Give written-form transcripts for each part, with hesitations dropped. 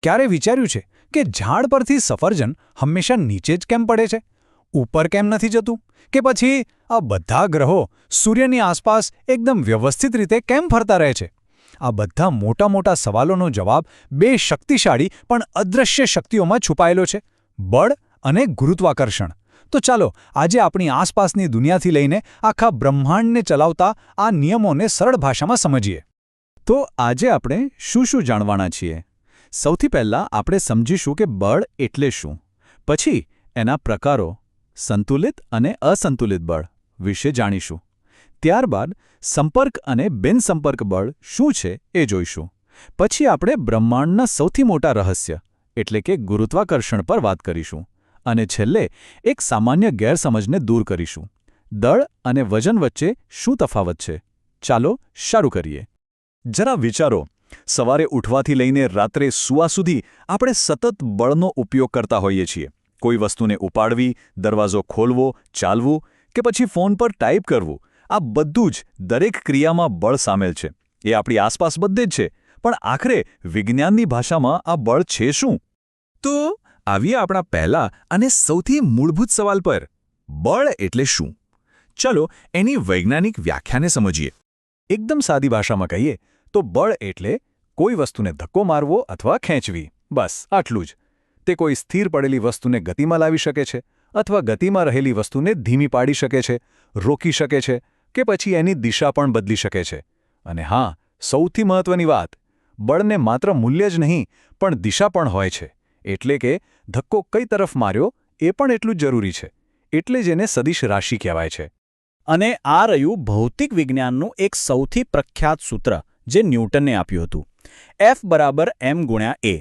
ક્યારે વિચાર્યું છે કે ઝાડ પરથી સફરજન હંમેશા નીચે જ કેમ પડે છે? ઉપર કેમ નથી જતું? કે પછી આ બધા ગ્રહો સૂર્યની આસપાસ એકદમ વ્યવસ્થિત રીતે કેમ ફરતા રહે છે? આ બધા મોટા મોટા સવાલોનો જવાબ બે શક્તિશાળી પણ અદૃશ્ય શક્તિઓમાં છુપાયેલો છે: બળ અને ગુરુત્વાકર્ષણ. તો ચાલો આજે આપણી આસપાસની દુનિયાથી લઈને આખા બ્રહ્માંડને ચલાવતા આ નિયમોને સરળ ભાષામાં સમજીએ. તો આજે આપણે શું જાણવાના છીએ? સૌથી પહેલાં આપણે સમજીશું કે બળ એટલે શું. પછી એના પ્રકારો, સંતુલિત અને અસંતુલિત બળ વિશે જાણીશું. ત્યારબાદ સંપર્ક અને બિનસંપર્ક બળ શું છે એ જોઈશું. પછી આપણે બ્રહ્માંડના સૌથી મોટા રહસ્ય એટલે કે ગુરુત્વાકર્ષણ પર વાત કરીશું. અને છેલ્લે એક સામાન્ય ગેરસમજને દૂર કરીશું: દળ અને વજન વચ્ચે શું તફાવત છે. ચાલો શરૂ કરીએ. જરા વિચારો, સવારે ઉઠવાથી લઈને રાત્રે સૂવા સુધી આપણે સતત બળનો ઉપયોગ કરતા હોઈએ છીએ. કોઈ વસ્તુને ઉપાડવી, દરવાજો ખોલવો, ચાલવું કે પછી ફોન પર ટાઈપ કરવું, આ બધું જ દરેક ક્રિયામાં બળ સામેલ છે. એ આપણી આસપાસ બધે જ છે. પણ આખરે વિજ્ઞાનની ભાષામાં આ બળ છે શું? તો આવીએ આપણા પહેલા અને સૌથી મૂળભૂત સવાલ પર: બળ એટલે શું? ચલો એની વૈજ્ઞાનિક વ્યાખ્યાને સમજીએ. એકદમ સાદી ભાષામાં કહીએ તો બળ એટલે કોઈ વસ્તુને ધક્કો મારવો અથવા ખેંચવી. બસ આટલું જ. તે કોઈ સ્થિર પડેલી વસ્તુને ગતિમાં લાવી શકે છે, અથવા ગતિમાં રહેલી વસ્તુને ધીમી પાડી શકે છે, રોકી શકે છે કે પછી એની દિશા પણ બદલી શકે છે. અને હા, સૌથી મહત્વની વાત, બળને માત્ર મૂલ્ય જ નહીં પણ દિશા પણ હોય છે. એટલે કે ધક્કો કઈ તરફ માર્યો એ પણ એટલું જ જરૂરી છે. એટલે જ એને સદિશ રાશિ કહેવાય છે. અને આ રહ્યું ભૌતિક વિજ્ઞાનનું એક સૌથી પ્રખ્યાત સૂત્ર જે ન્યૂટને આપ્યું હતું: F = m×a.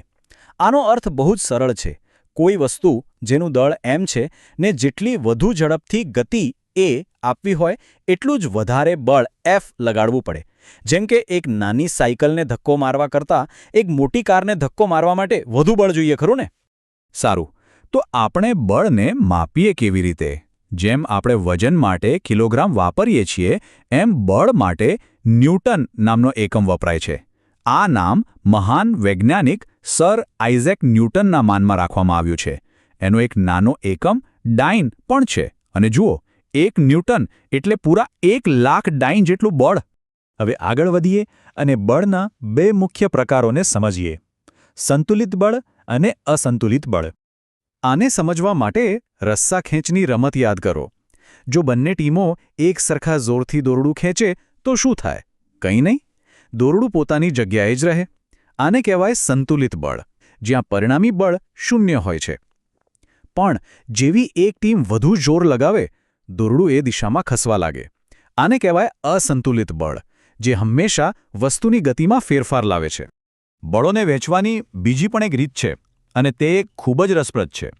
આનો અર્થ બહુ જ સરળ છે. કોઈ વસ્તુ જેનું દળ m છે ને જેટલી વધુ ઝડપથી ગતિ a આપવી હોય એટલું જ વધારે બળ F લગાડવું પડે. જેમ કે એક નાની સાયકલને ધક્કો મારવા કરતાં એક મોટી કારને ધક્કો મારવા માટે વધુ બળ જોઈએ, ખરું ને? સારું, તો આપણે બળને માપીએ કેવી રીતે? જેમ આપણે વજન માટે કિલોગ્રામ વાપરીએ છીએ એમ બળ માટે ન્યૂટન નામનો એકમ વપરાય છે. આ નામ મહાન વૈજ્ઞાનિક સર આઇઝેક ન્યૂટનના માનમાં રાખવામાં આવ્યું છે. એનો એક નાનો એકમ ડાઇન પણ છે. અને જુઓ, 1 ન્યૂટન એટલે પૂરા 1,00,000 ડાઇન જેટલું બળ. હવે આગળ વધીએ અને બળના બે મુખ્ય પ્રકારોને સમજીએ: સંતુલિત બળ અને અસંતુલિત બળ. આને સમજવા માટે રસ્સા ખેંચની રમત યાદ કરો. જો બંને ટીમો એક સરખા જોરથી દોરડું ખેંચે તો શું થાય? કંઈ નહીં. દોરડું પોતાની જગ્યાએ જ રહે. આને કહેવાય સંતુલિત બળ, જ્યાં પરિણામી બળ 0 હોય છે. પણ જેવી એક ટીમ વધુ જોર લગાવે, દોરડું એ દિશામાં ખસવા લાગે. આને કહેવાય અસંતુલિત બળ, જે હંમેશા વસ્તુની ગતિમાં ફેરફાર લાવે છે. બળોને વહેંચવાની બીજી પણ એક રીત છે, અને તે ખૂબ જ રસપ્રદ છે.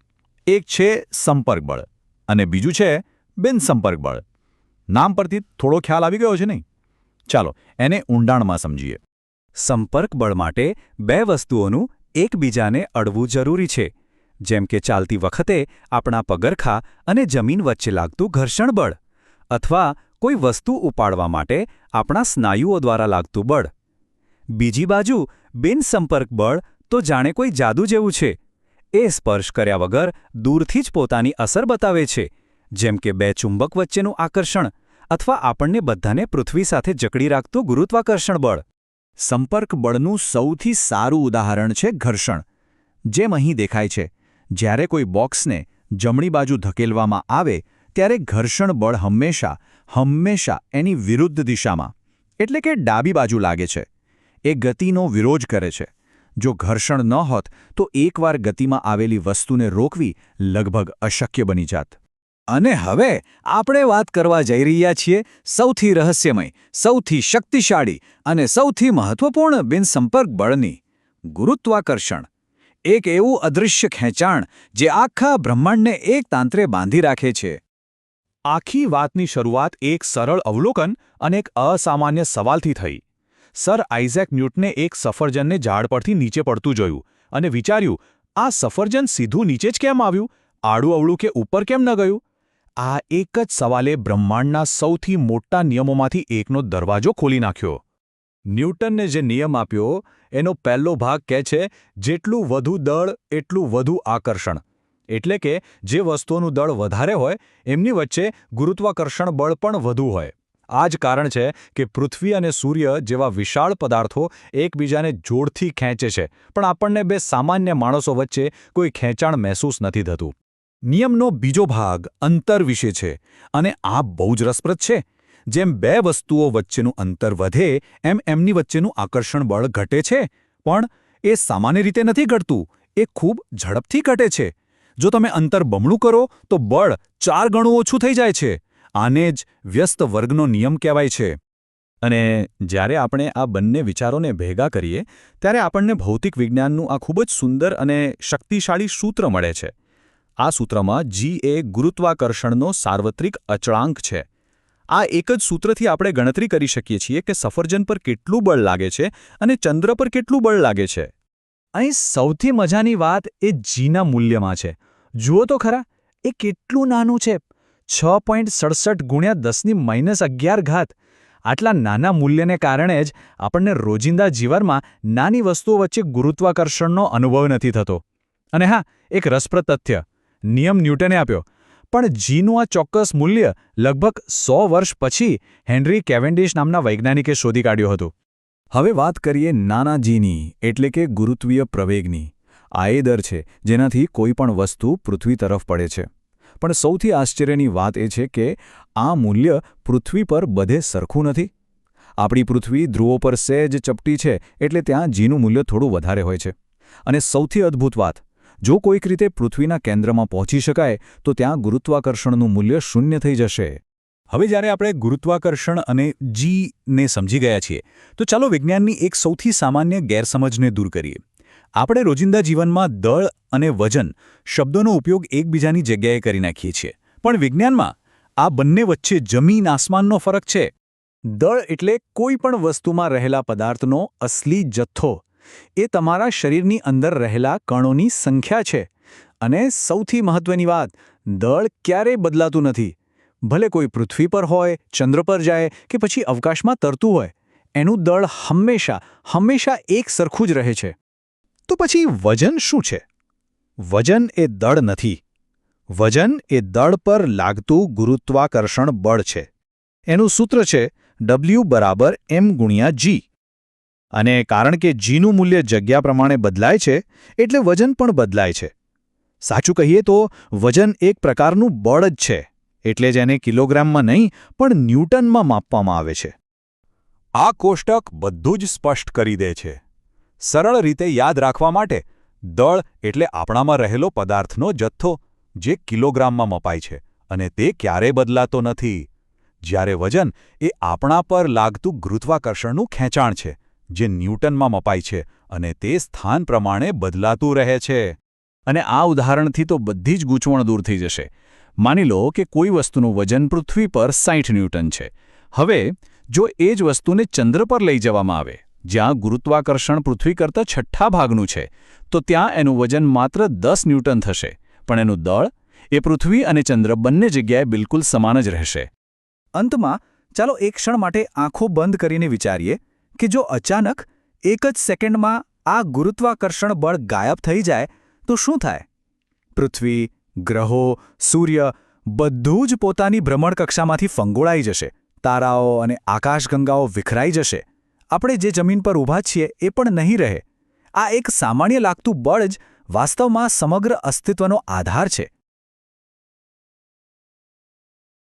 એક છે સંપર્ક બળ અને બીજું છે બિનસંપર્ક બળ. નામ પરથી થોડો ખ્યાલ આવી ગયો છે નહીં? ચાલો એને ઊંડાણમાં સમજીએ. સંપર્ક બળ માટે બે વસ્તુઓનું એકબીજાને અડવું જરૂરી છે. જેમ કે ચાલતી વખતે આપણા પગરખા અને જમીન વચ્ચે લાગતું ઘર્ષણ બળ, અથવા કોઈ વસ્તુ ઉપાડવા માટે આપણા સ્નાયુઓ દ્વારા લાગતું બળ. બીજી બાજુ બિનસંપર્ક બળ તો જાણે કોઈ જાદુ જેવું છે. એ સ્પર્શ કર્યા વગર દૂરથી જ પોતાની અસર બતાવે છે. જેમ કે બે ચુંબક વચ્ચેનું આકર્ષણ, અથવા આપણને બધાને પૃથ્વી સાથે જકડી રાખતું ગુરુત્વાકર્ષણ બળ. સંપર્ક બળનું સૌથી સારું ઉદાહરણ છે ઘર્ષણ. જેમ અહીં દેખાય છે, જ્યારે કોઈ બોક્સને જમણી બાજુ ધકેલવામાં આવે ત્યારે ઘર્ષણ બળ હંમેશા એની વિરુદ્ધ દિશામાં, એટલે કે ડાબી બાજુ લાગે છે. એ ગતિનો વિરોધ કરે છે. જો ઘર્ષણ ન હોત તો એકવાર ગતિમાં આવેલી વસ્તુને રોકવી લગભગ અશક્ય બની જાત. અને હવે આપણે વાત કરવા જઈ રહ્યા છીએ સૌથી રહસ્યમય, સૌથી શક્તિશાળી અને સૌથી મહત્વપૂર્ણ બિનસંપર્ક બળની: ગુરુત્વાકર્ષણ. એક એવું અદૃશ્ય ખેંચાણ જે આખા બ્રહ્માંડને એક તાંત્રે બાંધી રાખે છે. આખી વાતની શરૂઆત એક સરળ અવલોકન અને એક અસામાન્ય સવાલથી થઈ. સર આઇઝેક ન્યૂટને એક સફરજનને ઝાડ પરથી નીચે પડતું જોયું અને વિચાર્યું, આ સફરજન સીધું નીચે જ કેમ આવ્યું? આડું અવળું કે ઉપર કેમ ન ગયું? આ એક જ સવાલે બ્રહ્માંડના સૌથી મોટા નિયમોમાંથી એકનો દરવાજો ખોલી નાખ્યો. ન્યૂટનને જે નિયમ આપ્યો એનો પહેલો ભાગ કહે છે જેટલું વધુ દળ એટલું વધુ આકર્ષણ. એટલે કે જે વસ્તુઓનું દળ વધારે હોય એમની વચ્ચે ગુરુત્વાકર્ષણ બળ પણ વધુ હોય. આ જ કારણ છે કે પૃથ્વી અને સૂર્ય જેવા વિશાળ પદાર્થો એકબીજાને જોરથી ખેંચે છે, પણ આપણને બે સામાન્ય માણસો વચ્ચે કોઈ ખેંચાણ મહેસૂસ નથી થતું. નિયમનો બીજો ભાગ અંતર વિશે છે, અને આ બહુ જ રસપ્રદ છે. જેમ બે વસ્તુઓ વચ્ચેનું અંતર વધે એમ એમની વચ્ચેનું આકર્ષણ બળ ઘટે છે, પણ એ સામાન્ય રીતે નથી ઘટતું, એ ખૂબ ઝડપથી ઘટે છે. જો તમે અંતર બમણું કરો તો બળ 4 ગણું ઓછું થઈ જાય છે. આને જ વ્યસ્ત વર્ગનો નિયમ કહેવાય છે. અને જ્યારે આપણે આ બંને વિચારોને ભેગા કરીએ ત્યારે આપણને ભૌતિક વિજ્ઞાનનું આ ખૂબ જ સુંદર અને શક્તિશાળી સૂત્ર મળે છે. આ સૂત્રમાં G એ ગુરુત્વાકર્ષણનો સાર્વત્રિક અચળાંક છે. આ એક જ સૂત્રથી આપણે ગણતરી કરી શકીએ છીએ કે સફરજન પર કેટલું બળ લાગે છે અને ચંદ્ર પર કેટલું બળ લાગે છે. અહીં સૌથી મજાની વાત એ જીના મૂલ્યમાં છે. જુઓ તો ખરા, એ કેટલું નાનું છે, 6.67 × 10⁻11 ઘાત. આટલા નાના મૂલ્યને કારણે જ આપણને રોજિંદા જીવનમાં નાની વસ્તુઓ વચ્ચે ગુરુત્વાકર્ષણનો અનુભવ નથી થતો. અને હા, એક રસપ્રદ તથ્ય નિયમ ન્યૂટને આપ્યો, પણ જીનું આ ચોક્કસ મૂલ્ય લગભગ 100 વર્ષ પછી હેનરી કેવેન્ડિશ નામના વૈજ્ઞાનિકે શોધી કાઢ્યું હતું. હવે વાત કરીએ નાના જીની, એટલે કે ગુરુત્વીય પ્રવેગની. આ એ દર છે જેનાથી કોઈ પણ વસ્તુ પૃથ્વી તરફ પડે છે. પણ સૌથી આશ્ચર્યની વાત એ છે કે આ મૂલ્ય પૃથ્વી પર બધે સરખું નથી. આપણી પૃથ્વી ધ્રુવો પર સહેજ ચપટી છે, એટલે ત્યાં જીનું મૂલ્ય થોડું વધારે હોય છે. અને સૌથી અદ્ભુત વાત, જો કોઈક રીતે પૃથ્વીના કેન્દ્રમાં પહોંચી શકાય તો ત્યાં ગુરુત્વાકર્ષણનું મૂલ્ય 0 થઈ જશે. હવે જ્યારે આપણે ગુરુત્વાકર્ષણ અને જીને સમજી ગયા છીએ તો ચાલો વિજ્ઞાનની એક સૌથી સામાન્ય ગેરસમજને દૂર કરીએ. આપણે રોજિંદા જીવનમાં દળ અને વજન શબ્દોનો ઉપયોગ એકબીજાની જગ્યાએ કરી નાખીએ છીએ, પણ વિજ્ઞાનમાં આ બંને વચ્ચે જમીન આસમાનનો ફરક છે. દળ એટલે કોઈ પણ વસ્તુમાં રહેલા પદાર્થનો અસલી જથ્થો. એ તમારા શરીરની અંદર રહેલા કણોની સંખ્યા છે. અને સૌથી મહત્વની વાત, દળ ક્યારેય બદલાતું નથી. ભલે કોઈ પૃથ્વી પર હોય, ચંદ્ર પર જાય કે પછી અવકાશમાં તરતું હોય, એનું દળ હંમેશા એક સરખું જ રહે છે. તો પછી વજન શું છે? વજન એ દળ નથી. વજન એ દળ પર લાગતું ગુરુત્વાકર્ષણ બળ છે. એનું સૂત્ર છે W = m × G. અને કારણ કે જીનું મૂલ્ય જગ્યા પ્રમાણે બદલાય છે, એટલે વજન પણ બદલાય છે. સાચું કહીએ તો વજન એક પ્રકારનું બળ જ છે, એટલે જ એને કિલોગ્રામમાં નહીં પણ ન્યૂટનમાં માપવામાં આવે છે. આ કોષ્ટક બધું જ સ્પષ્ટ કરી દે છે. સરળ રીતે યાદ રાખવા માટે, દળ એટલે આપણામાં રહેલો પદાર્થનો જથ્થો જે કિલોગ્રામમાં મપાય છે, અને તે ક્યારેય બદલાતો નથી. જ્યારે વજન એ આપણા પર લાગતું ગુરુત્વાકર્ષણનું ખેંચાણ છે, જે ન્યૂટનમાં મપાય છે અને તે સ્થાન પ્રમાણે બદલાતું રહે છે. અને આ ઉદાહરણથી તો બધી જ ગૂંચવણ દૂર થઈ જશે. માની લો કે કોઈ વસ્તુનું વજન પૃથ્વી પર 60 ન્યૂટન છે. હવે જો એ જ વસ્તુને ચંદ્ર પર લઈ જવામાં આવે, જ્યાં ગુરુત્વાકર્ષણ પૃથ્વી કરતાં 6 ભાગનું છે, તો ત્યાં એનું વજન માત્ર 10 ન્યૂટન થશે, પણ એનું દળ એ પૃથ્વી અને ચંદ્ર બંને જગ્યાએ બિલકુલ સમાન જ રહેશે. અંતમાં ચાલો એક ક્ષણ માટે આંખો બંધ કરીને વિચારીએ કે જો અચાનક એક જ સેકન્ડમાં આ ગુરુત્વાકર્ષણ બળ ગાયબ થઈ જાય તો શું થાય? પૃથ્વી, ગ્રહો, સૂર્ય બધું જ પોતાની ભ્રમણકક્ષામાંથી ફંગોળાઈ જશે. તારાઓ અને આકાશગંગાઓ વિખરાઈ જશે. આપણે જે જમીન પર ઊભા છીએ એ પણ નહીં રહે. આ એક સામાન્ય લાગતું બળ જ વાસ્તવમાં સમગ્ર અસ્તિત્વનો આધાર છે.